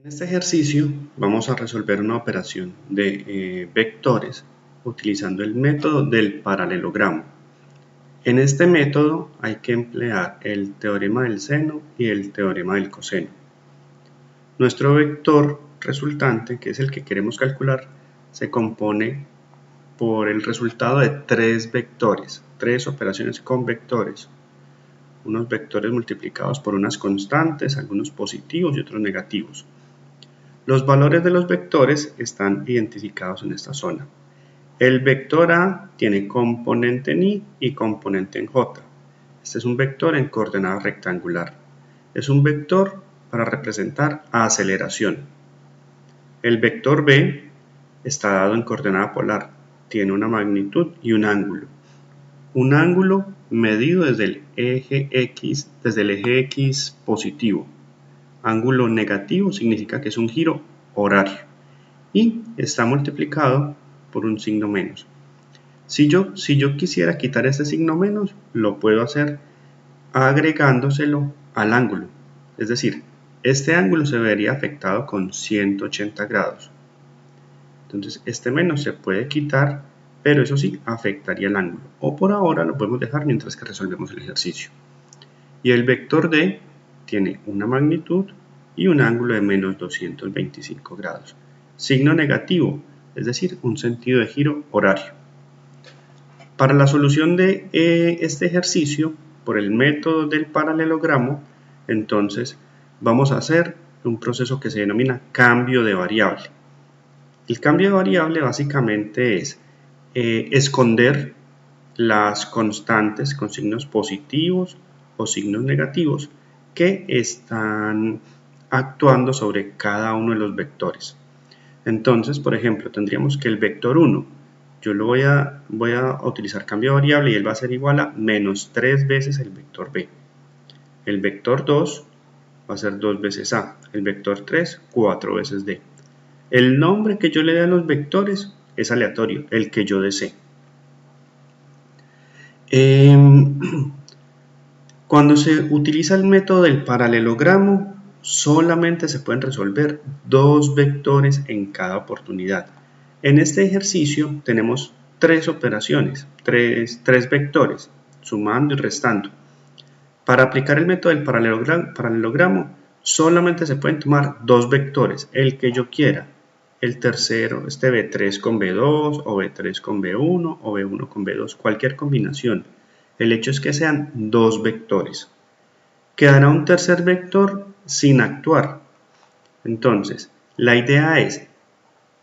En este ejercicio vamos a resolver una operación de vectores utilizando el método del paralelogramo. En este método hay que emplear el teorema del seno y el teorema del coseno. Nuestro vector resultante, que es el que queremos calcular, se compone por el resultado de tres vectores, tres operaciones con vectores. Unos vectores multiplicados por unas constantes, algunos positivos y otros negativos. Los valores de los vectores están identificados en esta zona. El vector A tiene componente en Y y componente en J. Este es un vector en coordenada rectangular. Es un vector para representar aceleración. El vector B está dado en coordenada polar. Tiene una magnitud y un ángulo. Un ángulo medido desde el eje X positivo. Ángulo negativo significa que es un giro horario y está multiplicado por un signo menos. Si yo quisiera quitar este signo menos, lo puedo hacer agregándoselo al ángulo. Es decir, este ángulo se vería afectado con 180 grados. Entonces este menos se puede quitar, pero eso sí afectaría el ángulo. O por ahora lo podemos dejar mientras que resolvemos el ejercicio. Y el vector D tiene una magnitud y un ángulo de menos 225 grados. Signo negativo, es decir, un sentido de giro horario. Para la solución de este ejercicio, por el método del paralelogramo, entonces vamos a hacer un proceso que se denomina cambio de variable. El cambio de variable básicamente es esconder las constantes con signos positivos o signos negativos que están actuando sobre cada uno de los vectores. Entonces, por ejemplo, tendríamos que el vector 1, yo lo voy a utilizar cambio de variable y él va a ser igual a menos 3 veces el vector B. El vector 2 va a ser 2 veces A. El vector 3, 4 veces D. El nombre que yo le dé a los vectores es aleatorio, el que yo desee. Cuando se utiliza el método del paralelogramo, solamente se pueden resolver dos vectores en cada oportunidad. En este ejercicio tenemos tres operaciones, tres vectores, sumando y restando. Para aplicar el método del paralelogramo, solamente se pueden tomar dos vectores, el que yo quiera. El tercero, este B3 con B2, o B3 con B1, o B1 con B2, cualquier combinación. El hecho es que sean dos vectores. Quedará un tercer vector sin actuar. Entonces, la idea es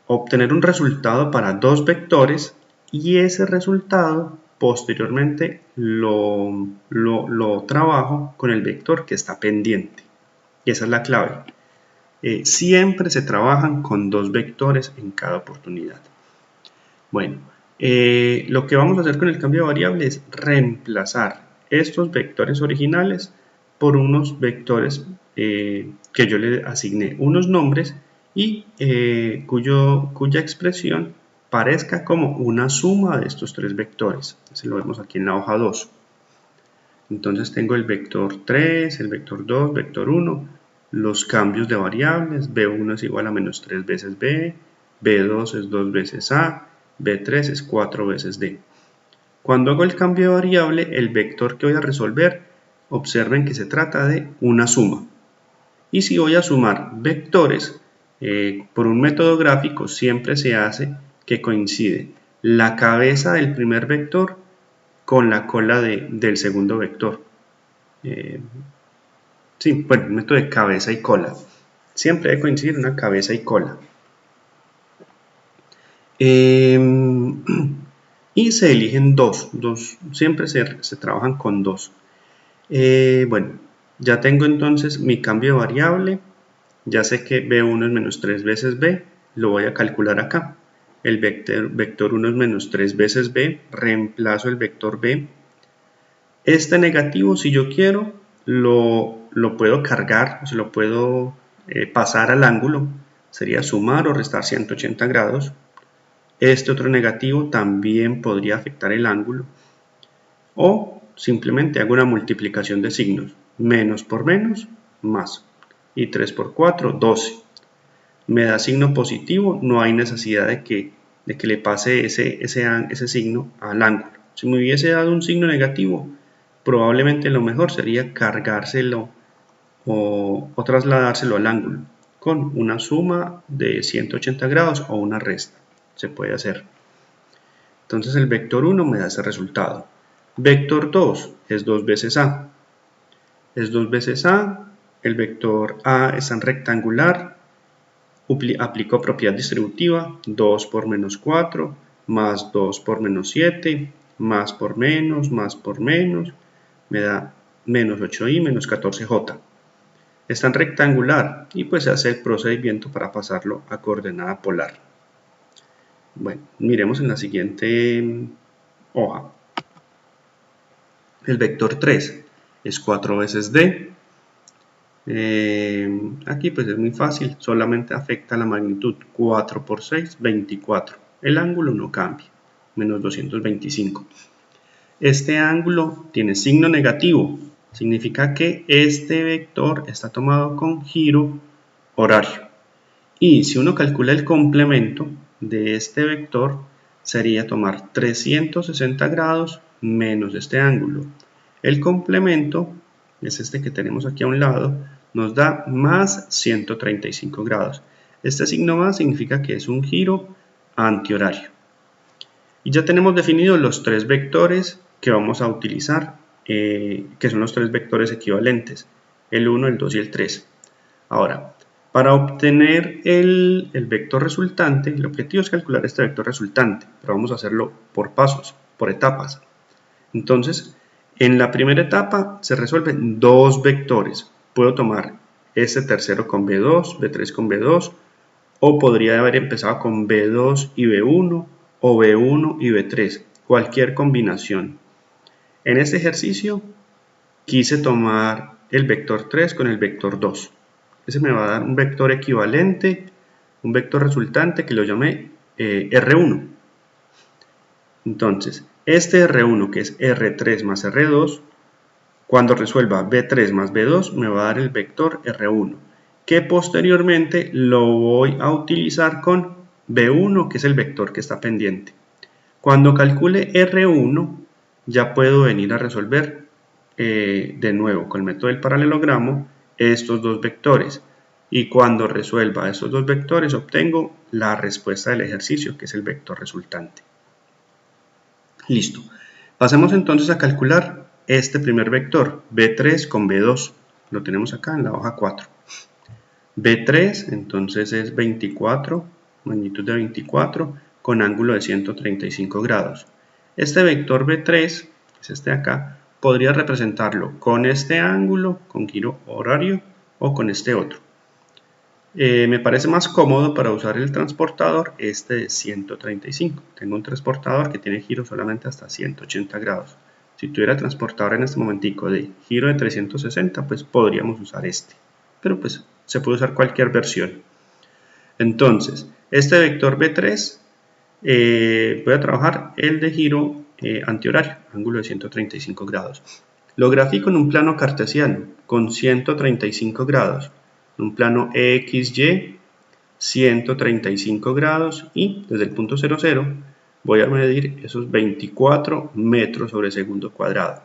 obtener un resultado para dos vectores y ese resultado posteriormente lo trabajo con el vector que está pendiente. Y esa es la clave. Siempre se trabajan con dos vectores en cada oportunidad. Bueno, lo que vamos a hacer con el cambio de variable es reemplazar estos vectores originales por unos vectores que yo le asigné unos nombres y cuya expresión parezca como una suma de estos tres vectores. Así lo vemos aquí en la hoja 2. Entonces tengo el vector 3, el vector 2, vector 1, los cambios de variables, B1 es igual a menos 3 veces B, B2 es 2 veces A, B3 es 4 veces D. Cuando hago el cambio de variable, el vector que voy a resolver, observen que se trata de una suma. Y si voy a sumar vectores, por un método gráfico siempre se hace que coincide la cabeza del primer vector con la cola del segundo vector. Sí, bueno, el método de cabeza y cola. Siempre debe coincidir una cabeza y cola. Y se eligen dos, siempre se trabajan con dos. Bueno, ya tengo entonces mi cambio de variable, ya sé que B1 es menos 3 veces B, lo voy a calcular acá. El vector 1 es menos 3 veces B, reemplazo el vector B. Este negativo, si yo quiero, lo puedo cargar, se lo puedo pasar al ángulo, sería sumar o restar 180 grados. Este otro negativo también podría afectar el ángulo. O simplemente hago una multiplicación de signos. Menos por menos, más. Y 3 por 4, 12. me da signo positivo, no hay necesidad de que le pase ese signo al ángulo. Si me hubiese dado un signo negativo, probablemente lo mejor sería cargárselo o trasladárselo al ángulo con una suma de 180 grados o una resta. Se puede hacer. Entonces el vector 1 me da ese resultado. Vector 2 es 2 veces A. Es 2 veces A. El vector A es en rectangular. Aplico propiedad distributiva. 2 por menos 4 más 2 por menos 7 más por menos me da menos 8i menos 14j. Está en rectangular y pues se hace el procedimiento para pasarlo a coordenada polar. Bueno, miremos en la siguiente hoja. El vector 3 es 4 veces D. Aquí pues es muy fácil, solamente afecta la magnitud. 4 por 6, 24. El ángulo no cambia, menos 225. Este ángulo tiene signo negativo, significa que este vector está tomado con giro horario. Y si uno calcula el complemento de este vector, sería tomar 360 grados menos este ángulo. El complemento, es este que tenemos aquí a un lado, nos da más 135 grados. Este signo más significa que es un giro antihorario. Y ya tenemos definidos los tres vectores que vamos a utilizar, que son los tres vectores equivalentes, el 1, el 2 y el 3. Ahora, para obtener el vector resultante, el objetivo es calcular este vector resultante, pero vamos a hacerlo por pasos, por etapas. Entonces, en la primera etapa se resuelven dos vectores. Puedo tomar este tercero con B2, B3 con B2, o podría haber empezado con B2 y B1, o B1 y B3, cualquier combinación. En este ejercicio quise tomar el vector 3 con el vector 2. Ese me va a dar un vector equivalente, un vector resultante que lo llamé R1. Entonces, este R1 que es R3 más R2, cuando resuelva B3 más B2 me va a dar el vector R1, que posteriormente lo voy a utilizar con B1, que es el vector que está pendiente. Cuando calcule R1, ya puedo venir a resolver de nuevo con el método del paralelogramo estos dos vectores. Y cuando resuelva estos dos vectores, obtengo la respuesta del ejercicio, que es el vector resultante. Listo. Pasemos entonces a calcular este primer vector, B3 con B2. Lo tenemos acá en la hoja 4. B3 entonces es 24, magnitud de 24, con ángulo de 135 grados. Este vector B3, es este de acá, podría representarlo con este ángulo, con giro horario, o con este otro. Me parece más cómodo para usar el transportador este de 135. Tengo un transportador que tiene giro solamente hasta 180 grados. Si tuviera transportador en este momentico de giro de 360, pues podríamos usar este. Pero pues se puede usar cualquier versión. Entonces, este vector B3, voy a trabajar el de giro antihorario, ángulo de 135 grados. Lo grafico en un plano cartesiano con 135 grados. Un plano XY, 135 grados y desde el punto 0, 0 voy a medir esos 24 metros sobre segundo cuadrado.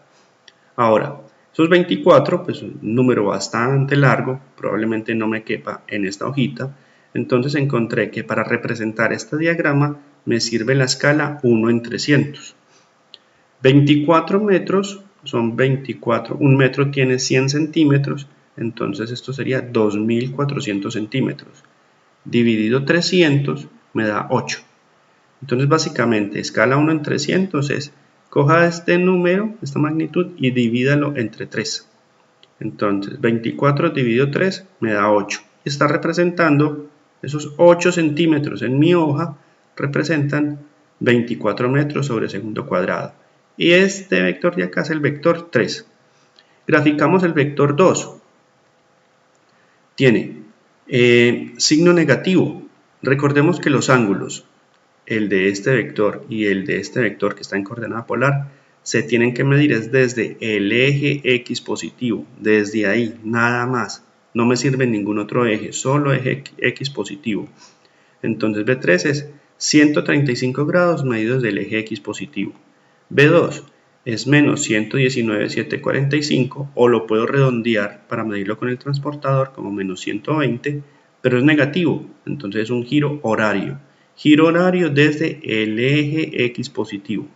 Ahora, esos 24, pues un número bastante largo, probablemente no me quepa en esta hojita, entonces encontré que para representar este diagrama me sirve la escala 1 en 300. 24 metros son 24, un metro tiene 100 centímetros, entonces esto sería 2400 centímetros. Dividido 300 me da 8. Entonces básicamente escala 1 en 300 es, coja este número, esta magnitud y divídalo entre 3. Entonces 24 dividido 3 me da 8. Está representando esos 8 centímetros en mi hoja, representan 24 metros sobre segundo cuadrado. Y este vector de acá es el vector 3. Graficamos el vector 2. Tiene signo negativo. Recordemos que los ángulos, el de este vector y el de este vector que está en coordenada polar, se tienen que medir desde el eje X positivo, desde ahí, nada más. no me sirve ningún otro eje, solo eje X positivo. Entonces B3 es 135 grados medidos del eje X positivo. B2 es menos 119,745, o lo puedo redondear para medirlo con el transportador como menos 120, pero es negativo, entonces es un giro horario. Giro horario desde el eje X positivo.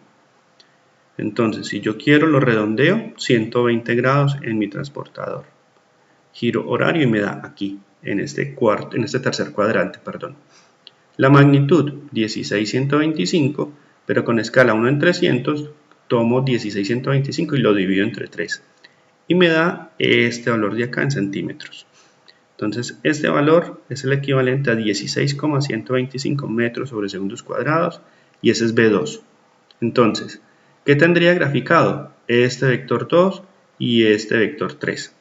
Entonces, si yo quiero lo redondeo, 120 grados en mi transportador. Giro horario y me da aquí, en este tercer cuadrante, perdón. La magnitud, 16,125, pero con escala 1 en 300, tomo 16,125 y lo divido entre 3. Y me da este valor de acá en centímetros. Entonces, este valor es el equivalente a 16,125 metros sobre segundos cuadrados, y ese es B2. Entonces, ¿qué tendría graficado? Este vector 2 y este vector 3.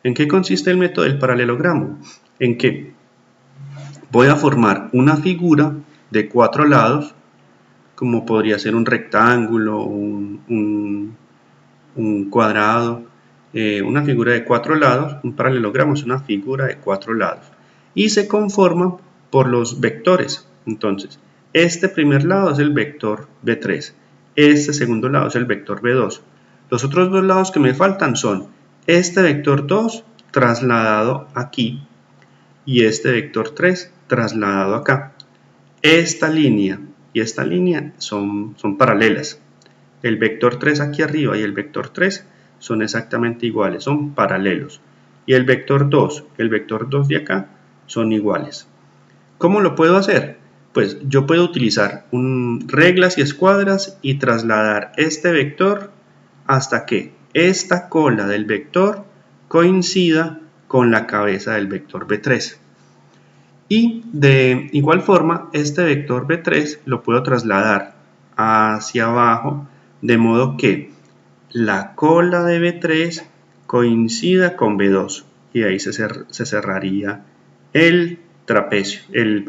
¿En qué consiste el método del paralelogramo? En que voy a formar una figura de 4 lados, como podría ser un rectángulo, un cuadrado, una figura de 4 lados. Un paralelogramo es una figura de 4 lados y se conforma por los vectores. Entonces, este primer lado es el vector B3, este segundo lado es el vector B2. Los otros dos lados que me faltan son este vector 2 trasladado aquí y este vector 3 trasladado acá. Esta línea y esta línea son paralelas. El vector 3 aquí arriba y el vector 3 son exactamente iguales, son paralelos. Y el vector 2 de acá son iguales. ¿Cómo lo puedo hacer? Pues yo puedo utilizar reglas y escuadras y trasladar este vector hasta que esta cola del vector coincida con la cabeza del vector B3. Y de igual forma, este vector B3 lo puedo trasladar hacia abajo, de modo que la cola de B3 coincida con B2, y ahí se cerraría el trapecio, el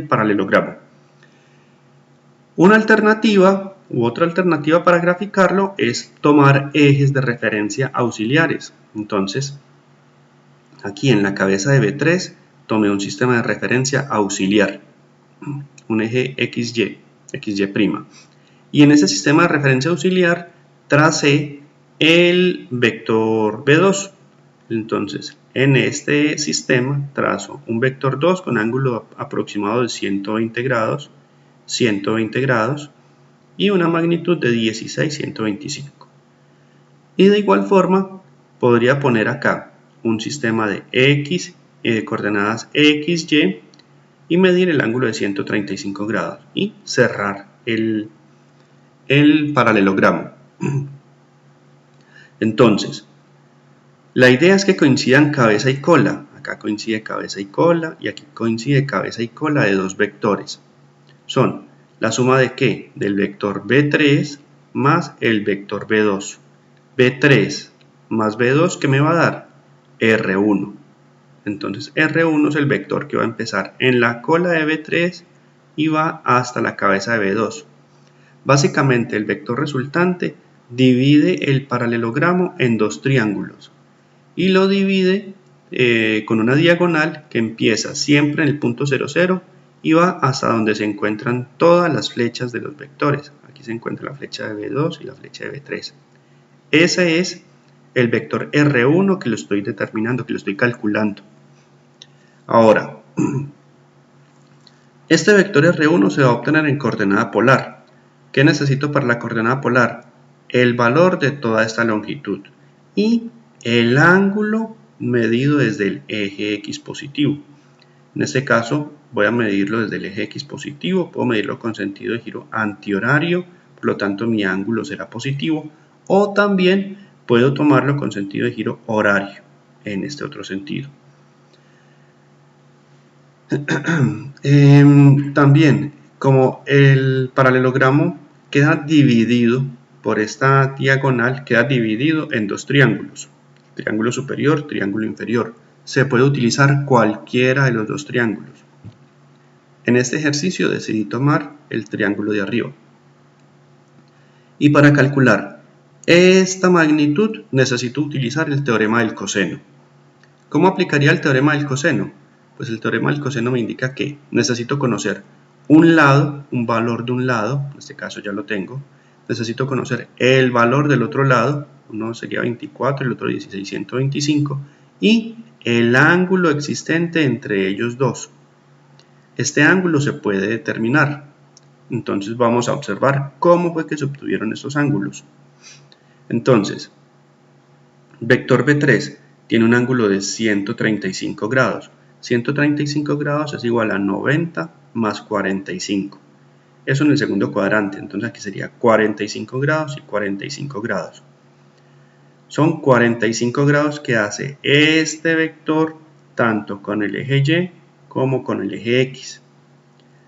paralelogramo. Una alternativa u otra alternativa para graficarlo es tomar ejes de referencia auxiliares. Entonces, aquí en la cabeza de B3 tomé un sistema de referencia auxiliar, un eje XY, XY'. Y en ese sistema de referencia auxiliar tracé el vector B2. Entonces, en este sistema trazo un vector 2 con ángulo aproximado de 120 grados, y una magnitud de 16,125. Y de igual forma, podría poner acá un sistema de X, coordenadas XY, y medir el ángulo de 135 grados y cerrar el paralelogramo. Entonces, la idea es que coincidan cabeza y cola. Acá coincide cabeza y cola y aquí coincide cabeza y cola de dos vectores. Son la suma de ¿qué? Del vector B3 más el vector B2. B3 más B2, ¿qué me va a dar? R1. Entonces R1 es el vector que va a empezar en la cola de B3 y va hasta la cabeza de B2. Básicamente el vector resultante divide el paralelogramo en dos triángulos y lo divide con una diagonal que empieza siempre en el punto 0, 0 y va hasta donde se encuentran todas las flechas de los vectores. Aquí se encuentra la flecha de B2 y la flecha de B3. Ese es el vector R1 que lo estoy determinando, que lo estoy calculando. Ahora, este vector R1 se va a obtener en coordenada polar. ¿Qué necesito para la coordenada polar? El valor de toda esta longitud y el ángulo medido desde el eje X positivo. En este caso voy a medirlo desde el eje X positivo, puedo medirlo con sentido de giro antihorario, por lo tanto mi ángulo será positivo, o también puedo tomarlo con sentido de giro horario, en este otro sentido. También, como el paralelogramo queda dividido por esta diagonal, queda dividido en dos triángulos, triángulo superior, triángulo inferior. Se puede utilizar cualquiera de los dos triángulos. En este ejercicio decidí tomar el triángulo de arriba. Y para calcular esta magnitud necesito utilizar el teorema del coseno. ¿Cómo aplicaría el teorema del coseno? Pues el teorema del coseno me indica que necesito conocer un lado, un valor de un lado, en este caso ya lo tengo. Necesito conocer el valor del otro lado, uno sería 24 y el otro 1625, y el ángulo existente entre ellos dos. Este ángulo se puede determinar. Entonces vamos a observar cómo fue que se obtuvieron estos ángulos. Entonces, vector B3 tiene un ángulo de 135 grados. 135 grados es igual a 90 más 45. Eso en el segundo cuadrante, entonces aquí sería 45 grados y 45 grados. Son 45 grados que hace este vector tanto con el eje Y como con el eje X.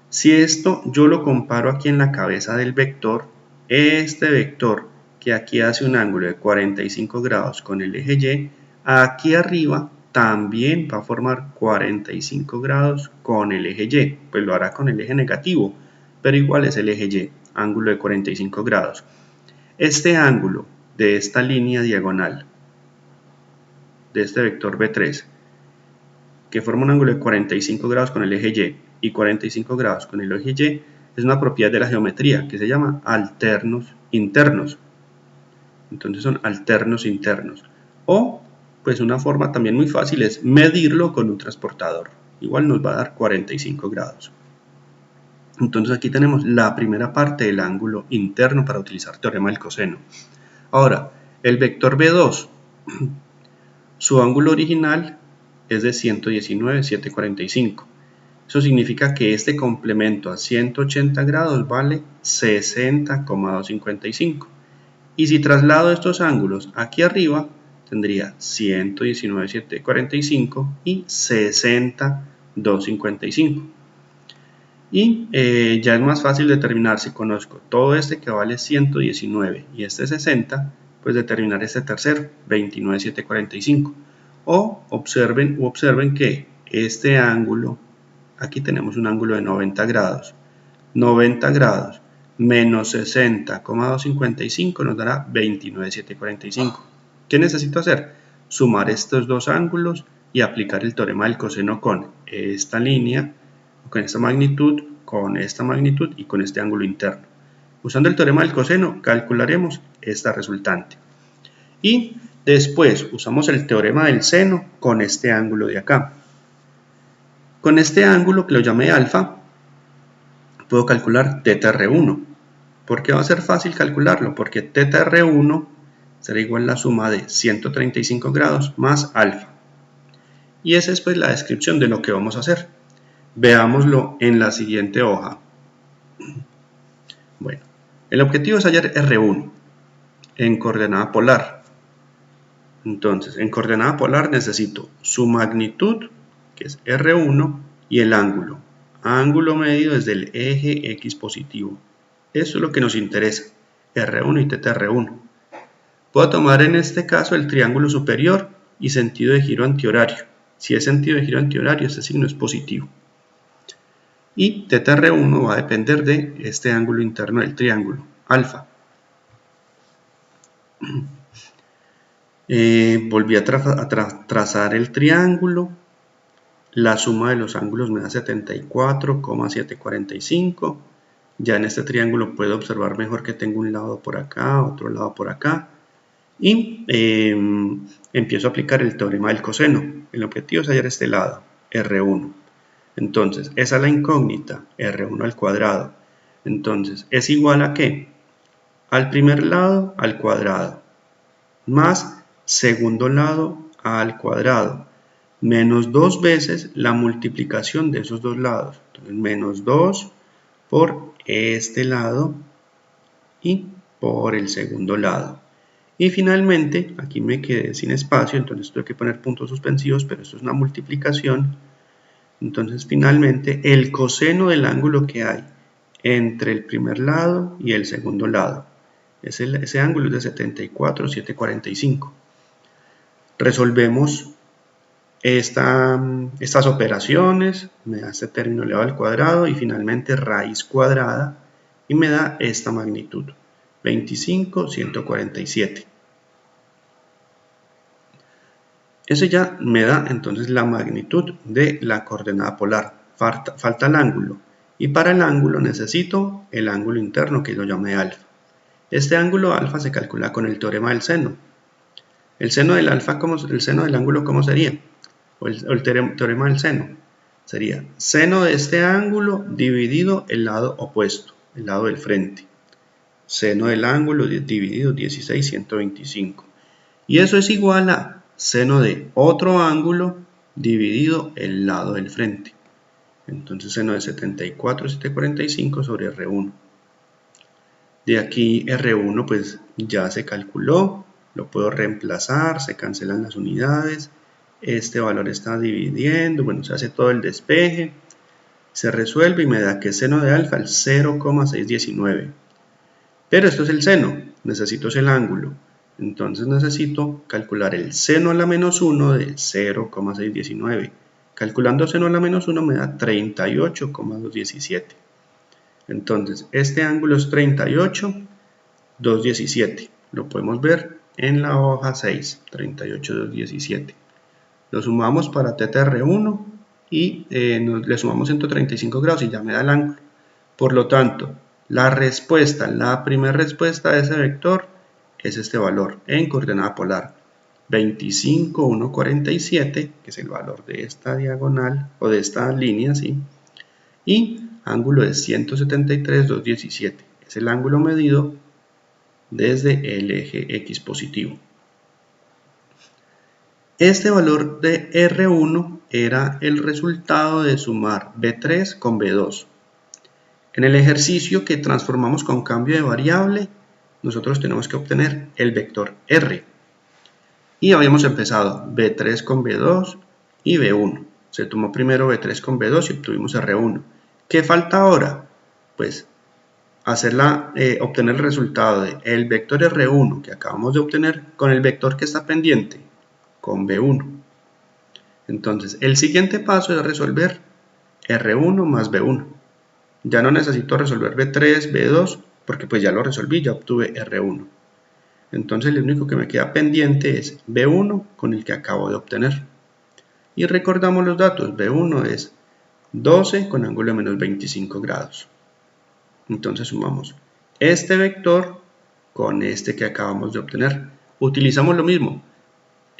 Si esto yo lo comparo aquí en la cabeza del vector, este vector que aquí hace un ángulo de 45 grados con el eje Y, aquí arriba también va a formar 45 grados con el eje Y, pues lo hará con el eje negativo, pero igual es el eje Y, ángulo de 45 grados. Este ángulo de esta línea diagonal, de este vector B3, que forma un ángulo de 45 grados con el eje Y 45 grados con el eje Y, es una propiedad de la geometría que se llama alternos internos. Entonces son alternos internos. O, pues una forma también muy fácil es medirlo con un transportador. Igual nos va a dar 45 grados. Entonces aquí tenemos la primera parte del ángulo interno para utilizar teorema del coseno. Ahora, el vector B2, su ángulo original es de 119,745. Eso significa que este complemento a 180 grados vale 60,255. Y si traslado estos ángulos aquí arriba, tendría 119,745 y 60,255. Y ya es más fácil determinar, si conozco todo este que vale 119 y este 60, pues determinar este tercero, 29,745. O observen que este ángulo, aquí tenemos un ángulo de 90 grados. 90 grados menos 60,255 nos dará 29,745. ¿Qué necesito hacer? Sumar estos dos ángulos y aplicar el teorema del coseno con esta línea, con esta magnitud y con este ángulo interno. Usando el teorema del coseno calcularemos esta resultante. Y después usamos el teorema del seno con este ángulo de acá. Con este ángulo, que lo llamé alfa, puedo calcular θr1. ¿Por qué va a ser fácil calcularlo? Porque θr1 será igual a la suma de 135 grados más alfa. Y esa es pues la descripción de lo que vamos a hacer. Veámoslo en la siguiente hoja. Bueno, el objetivo es hallar R1 en coordenada polar. Entonces, en coordenada polar necesito su magnitud, que es R1, y el ángulo. Ángulo medido desde el eje X positivo. Eso es lo que nos interesa, R1 y θr1. Puedo tomar en este caso el triángulo superior y sentido de giro antihorario. Si es sentido de giro antihorario, este signo es positivo. Y θr1 va a depender de este ángulo interno del triángulo, alfa. Volví a trazar el triángulo. La suma de los ángulos me da 74,745. Ya en este triángulo puedo observar mejor que tengo un lado por acá, otro lado por acá. Y empiezo a aplicar el teorema del coseno. El objetivo es hallar este lado, R1. Entonces, esa es la incógnita, R1 al cuadrado. Entonces, ¿es igual a qué? Al primer lado al cuadrado, más segundo lado al cuadrado, menos 2 veces la multiplicación de esos dos lados. Entonces, menos 2 por este lado y por el segundo lado. Y finalmente, aquí me quedé sin espacio, entonces tuve que poner puntos suspensivos, pero esto es una multiplicación. Entonces, finalmente, el coseno del ángulo que hay entre el primer lado y el segundo lado, ese ángulo es de 74,745. Resolvemos estas operaciones, me da este término elevado al cuadrado y finalmente raíz cuadrada y me da esta magnitud, 25,147. Ese ya me da entonces la magnitud de la coordenada polar. Falta el ángulo. Y para el ángulo necesito el ángulo interno, que lo llamé alfa. Este ángulo alfa se calcula con el teorema del seno. El seno del ángulo, ¿cómo sería? O el teorema del seno. Sería seno de este ángulo dividido el lado opuesto, el lado del frente. Seno del ángulo dividido 16/125. Y eso es igual a seno de otro ángulo dividido el lado del frente. Entonces seno de 74/745 sobre R1. De aquí R1 pues ya se calculó, lo puedo reemplazar, se cancelan las unidades, este valor está dividiendo, bueno, se hace todo el despeje, se resuelve y me da que seno de alfa el 0,619. Pero esto es el seno, necesito el ángulo. Entonces necesito calcular el seno a la menos 1 de 0,619. Calculando seno a la menos 1 me da 38,217. Entonces este ángulo es 38,217. Lo podemos ver en la hoja 6, 38,217. Lo sumamos para θr1 y le sumamos 135 grados y ya me da el ángulo. Por lo tanto, la primera respuesta de ese vector es este valor en coordenada polar. 25,147, que es el valor de esta diagonal o de esta línea, ¿sí? Y ángulo de 173,217. Es el ángulo medido desde el eje X positivo. Este valor de R1 era el resultado de sumar B3 con B2. En el ejercicio que transformamos con cambio de variable, nosotros tenemos que obtener el vector R. Y habíamos empezado B3 con B2 y B1. Se tomó primero B3 con B2 y obtuvimos R1. ¿Qué falta ahora? Pues obtener el resultado del vector R1 que acabamos de obtener con el vector que está pendiente, con B1. Entonces, el siguiente paso es resolver R1 más B1. Ya no necesito resolver B3, B2, porque pues ya lo resolví, ya obtuve R1. Entonces lo único que me queda pendiente es B1 con el que acabo de obtener. Y recordamos los datos, B1 es 12 con ángulo de menos 25 grados. Entonces sumamos este vector con este que acabamos de obtener. Utilizamos lo mismo,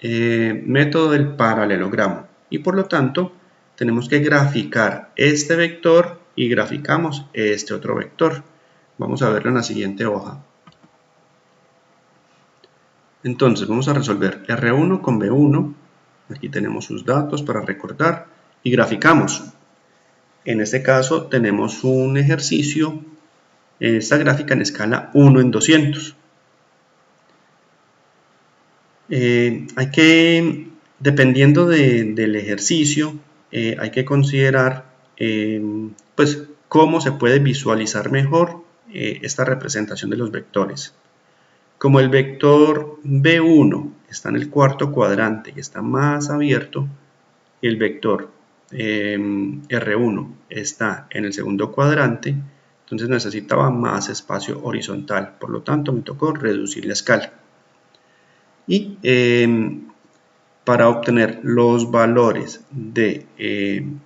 método del paralelogramo. Y por lo tanto, tenemos que graficar este vector y graficamos este otro vector. Vamos a verlo en la siguiente hoja. Entonces vamos a resolver R1 con B1. Aquí tenemos sus datos para recordar y graficamos. En este caso tenemos un ejercicio, esta gráfica en escala 1 en 200. Hay que, dependiendo del ejercicio, hay que considerar pues cómo se puede visualizar mejor esta representación de los vectores. Como el vector B1 está en el cuarto cuadrante y está más abierto, y el vector R1 está en el segundo cuadrante, entonces necesitaba más espacio horizontal, por lo tanto me tocó reducir la escala. Y para obtener los valores de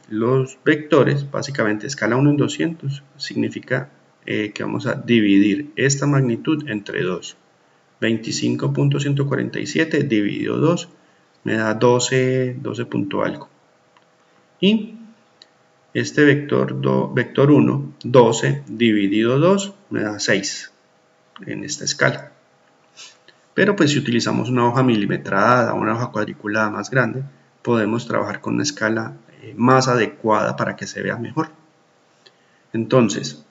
los vectores, básicamente escala 1 en 200, significa que vamos a dividir esta magnitud entre 2. 25.147 dividido 2 me da 12 punto algo. Y este vector 1, 12 dividido 2 me da 6 en esta escala. Pero pues si utilizamos una hoja milimetrada, una hoja cuadriculada más grande, podemos trabajar con una escala más adecuada para que se vea mejor. Entonces,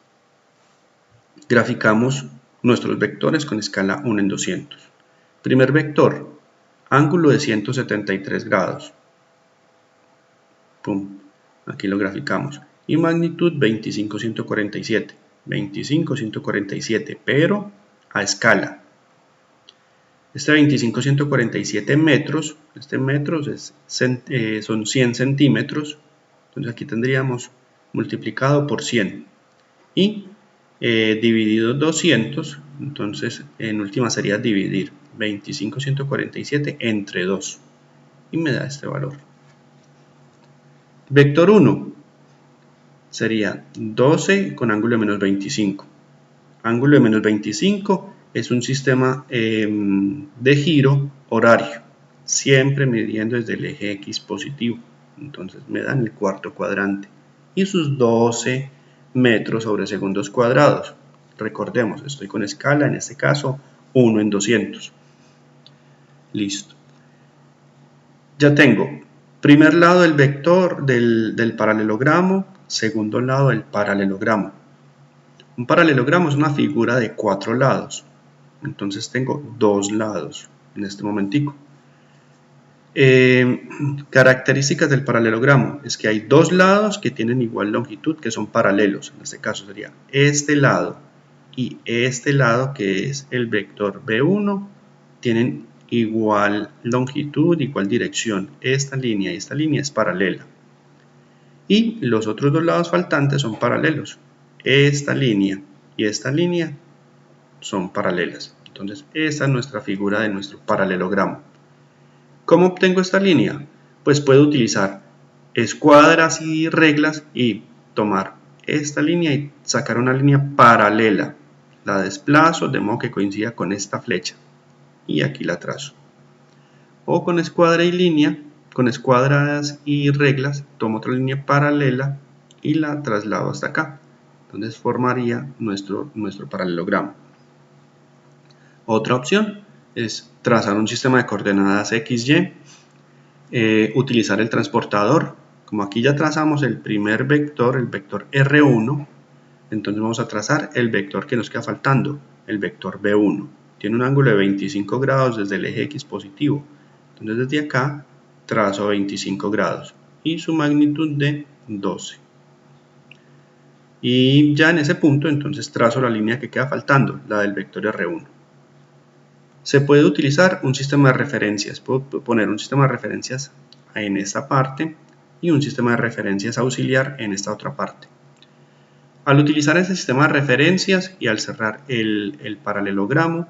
graficamos nuestros vectores con escala 1 en 200. Primer vector, ángulo de 173 grados. Pum, aquí lo graficamos. Y magnitud 25,147. 25,147, pero a escala. Este 25,147 metros, son 100 centímetros. Entonces aquí tendríamos multiplicado por 100. Y dividido 200, entonces en última sería dividir 25,147 entre 2. y me da este valor. Vector 1 sería 12 con ángulo de menos 25. Ángulo de menos 25 es un sistema de giro horario, siempre midiendo desde el eje X positivo. Entonces me dan el cuarto cuadrante y sus 12 metros sobre segundos cuadrados. Recordemos, estoy con escala, en este caso 1 en 200. Listo. Ya tengo primer lado del vector del paralelogramo, segundo lado del paralelogramo. Un paralelogramo es una figura de 4 lados. Entonces tengo 2 lados en este momentico. Características del paralelogramo es que hay 2 lados que tienen igual longitud, que son paralelos. En este caso sería este lado y este lado, que es el vector B1, tienen igual longitud, igual dirección. Esta línea y esta línea es paralela. Y los otros 2 lados faltantes son paralelos. Esta línea y esta línea son paralelas. Entonces esta es nuestra figura de nuestro paralelogramo. ¿Cómo obtengo esta línea? Pues puedo utilizar escuadras y reglas y tomar esta línea y sacar una línea paralela. La desplazo de modo que coincida con esta flecha y aquí la trazo. O con escuadra y línea, con escuadras y reglas, tomo otra línea paralela y la traslado hasta acá. Entonces formaría nuestro paralelogramo. Otra opción es trazar un sistema de coordenadas XY, utilizar el transportador. Como aquí ya trazamos el primer vector, el vector R1, entonces vamos a trazar el vector que nos queda faltando, el vector B1. Tiene un ángulo de 25 grados desde el eje X positivo. Entonces desde acá trazo 25 grados y su magnitud de 12. Y ya en ese punto entonces trazo la línea que queda faltando, la del vector R1. Se puede utilizar un sistema de referencias. Puedo poner un sistema de referencias en esta parte y un sistema de referencias auxiliar en esta otra parte. Al utilizar ese sistema de referencias y al cerrar el paralelogramo,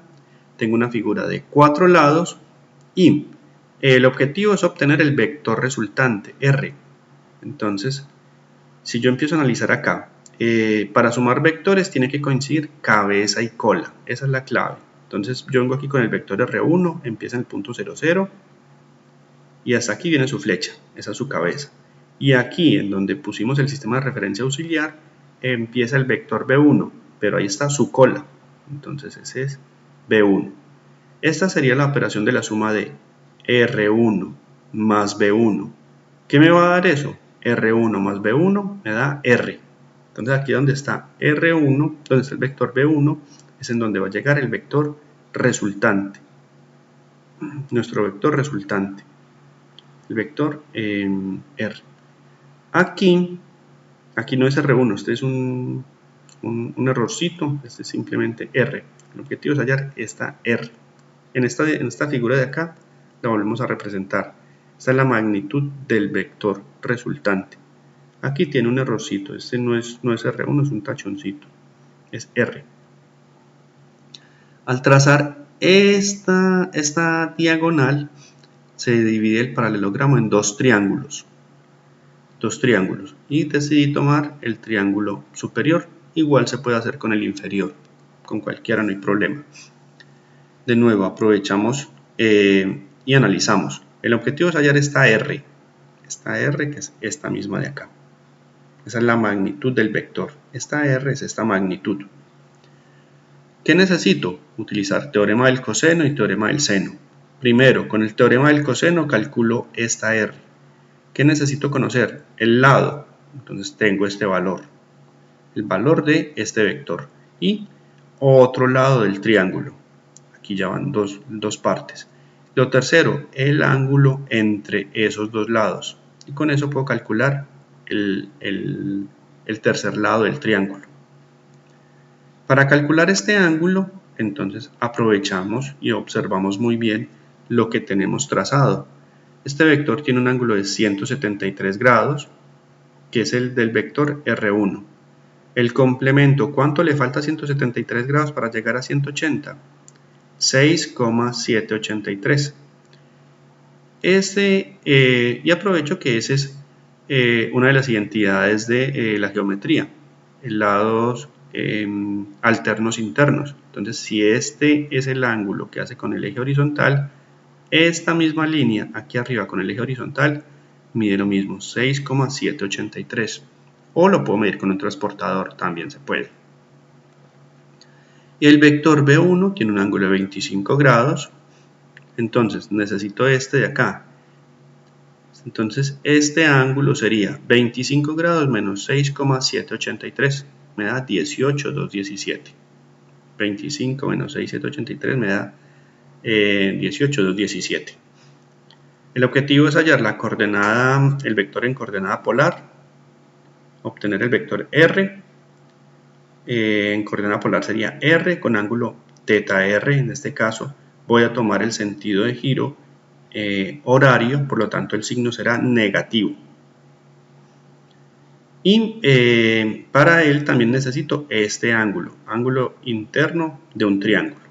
tengo una figura de 4 lados y el objetivo es obtener el vector resultante, R. Entonces, si yo empiezo a analizar acá, para sumar vectores tiene que coincidir cabeza y cola. Esa es la clave. Entonces yo vengo aquí con el vector R1, empieza en el punto 0, 0 y hasta aquí viene su flecha, esa es su cabeza. Y aquí en donde pusimos el sistema de referencia auxiliar empieza el vector B1, pero ahí está su cola, entonces ese es B1. Esta sería la operación de la suma de R1 más B1. ¿Qué me va a dar eso? R1 más B1 me da R. Entonces aquí donde está R1, donde está el vector B1, es en donde va a llegar el vector resultante. Nuestro vector resultante. El vector R. Aquí no es R1, este es un errorcito, este es simplemente R. El objetivo es hallar esta R. En esta figura de acá la volvemos a representar. Esta es la magnitud del vector resultante. Aquí tiene un errorcito, este no es R1, es un tachoncito, es R. Al trazar esta diagonal, se divide el paralelogramo en dos triángulos, y decidí tomar el triángulo superior. Igual se puede hacer con el inferior, con cualquiera no hay problema. De nuevo aprovechamos y analizamos. El objetivo es hallar esta R que es esta misma de acá. Esa es la magnitud del vector. Esta R es esta magnitud. ¿Qué necesito? Utilizar teorema del coseno y teorema del seno. Primero, con el teorema del coseno calculo esta R. ¿Qué necesito conocer? El lado. Entonces tengo este valor. El valor de este vector. Y otro lado del triángulo. Aquí ya van dos partes. Lo tercero, el ángulo entre esos dos lados. Y con eso puedo calcular el tercer lado del triángulo. Para calcular este ángulo, entonces aprovechamos y observamos muy bien lo que tenemos trazado. Este vector tiene un ángulo de 173 grados, que es el del vector R1. El complemento, ¿cuánto le falta a 173 grados para llegar a 180? 6,783. y aprovecho que ese es una de las identidades de la geometría, lados alternos internos. Entonces, si este es el ángulo que hace con el eje horizontal, esta misma línea aquí arriba con el eje horizontal mide lo mismo, 6,783. O lo puedo medir con un transportador, también se puede. Y el vector B1 tiene un ángulo de 25 grados. Entonces necesito este de acá. Entonces este ángulo sería 25 grados menos 6,783. Me da 18,217. 25 menos 6,783 me da 18,217. El objetivo es hallar la coordenada, el vector en coordenada polar, obtener el vector R. En coordenada polar sería R con ángulo θ R. En este caso voy a tomar el sentido de giro horario, por lo tanto el signo será negativo. Y para él también necesito este ángulo interno de un triángulo.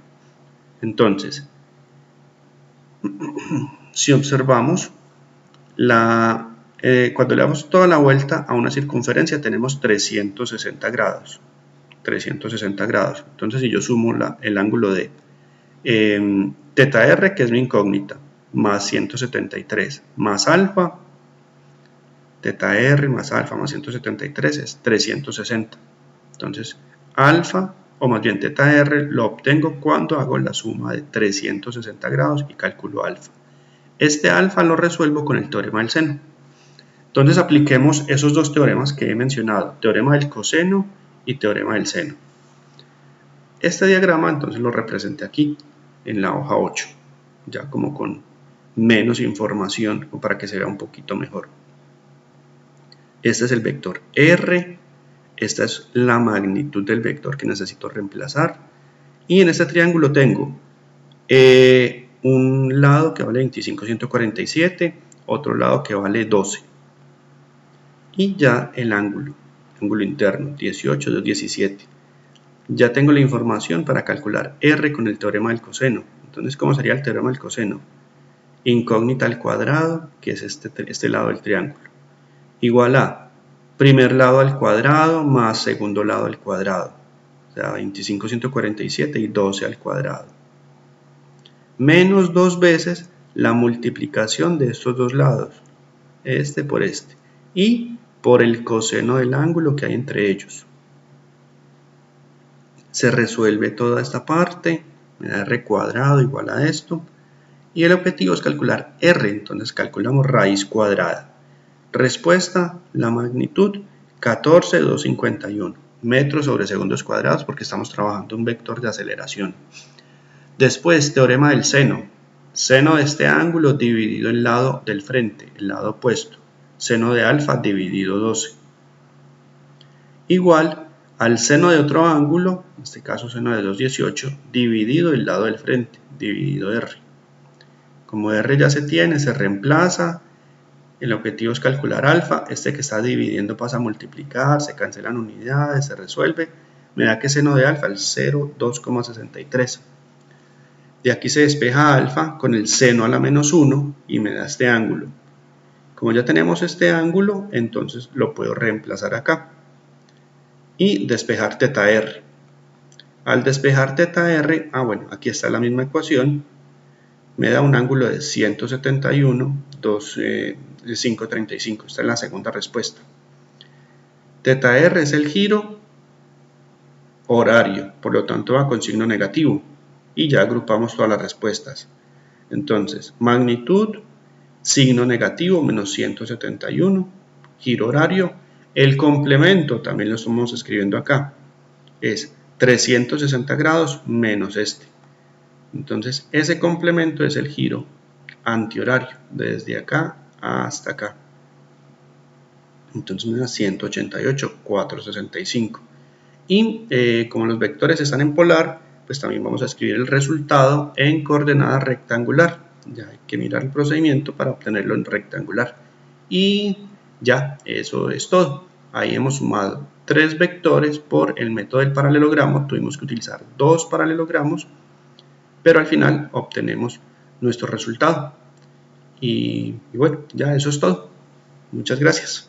Entonces, si observamos, cuando le damos toda la vuelta a una circunferencia tenemos 360 grados. 360 grados. Entonces, si yo sumo el ángulo de θr, que es mi incógnita, más 173 más alfa, θr más alfa más 173 es 360. Entonces, alfa, o más bien θr, lo obtengo cuando hago la suma de 360 grados y calculo alfa. Este alfa lo resuelvo con el teorema del seno. Entonces, apliquemos esos dos teoremas que he mencionado, teorema del coseno y teorema del seno. Este diagrama entonces lo representé aquí en la hoja 8, ya como con menos información o para que se vea un poquito mejor. Este es el vector R, esta es la magnitud del vector que necesito reemplazar, y en este triángulo tengo un lado que vale 25,147, otro lado que vale 12, y ya el ángulo interno 18,217. Ya tengo la información para calcular R con el teorema del coseno. Entonces, ¿cómo sería el teorema del coseno? Incógnita al cuadrado, que es este lado del triángulo, igual a primer lado al cuadrado más segundo lado al cuadrado, o sea, 25,147 y 12 al cuadrado, menos 2 veces la multiplicación de estos dos lados, este por este, y por el coseno del ángulo que hay entre ellos. Se resuelve toda esta parte, me da R cuadrado igual a esto, y el objetivo es calcular R, entonces calculamos raíz cuadrada. Respuesta, la magnitud 14,251 metros sobre segundos cuadrados, porque estamos trabajando un vector de aceleración. Después, teorema del seno. Seno de este ángulo dividido el lado del frente, el lado opuesto. Seno de alfa dividido 12. Igual al seno de otro ángulo, en este caso seno de 2,18, dividido el lado del frente, dividido R. Como R ya se tiene, se reemplaza. El objetivo es calcular alfa. Este que está dividiendo pasa a multiplicar, se cancelan unidades, se resuelve. Me da que seno de alfa es 0,2,63. De aquí se despeja alfa con el seno a la menos 1 y me da este ángulo. Como ya tenemos este ángulo, entonces lo puedo reemplazar acá y despejar θr. Al despejar θr, bueno, aquí está la misma ecuación, me da un ángulo de 171,535. Esta es la segunda respuesta. θr es el giro horario, por lo tanto va con signo negativo, y ya agrupamos todas las respuestas. Entonces, magnitud, signo negativo, menos 171, giro horario. El complemento, también lo estamos escribiendo acá, es 360 grados menos este. Entonces, ese complemento es el giro antihorario, desde acá hasta acá. Entonces me da 188,465. Y como los vectores están en polar, pues también vamos a escribir el resultado en coordenada rectangular. Ya hay que mirar el procedimiento para obtenerlo en rectangular. Y ya, eso es todo. Ahí hemos sumado 3 vectores por el método del paralelogramo. Tuvimos que utilizar 2 paralelogramos, pero al final obtenemos nuestro resultado. Y bueno, ya eso es todo. Muchas gracias.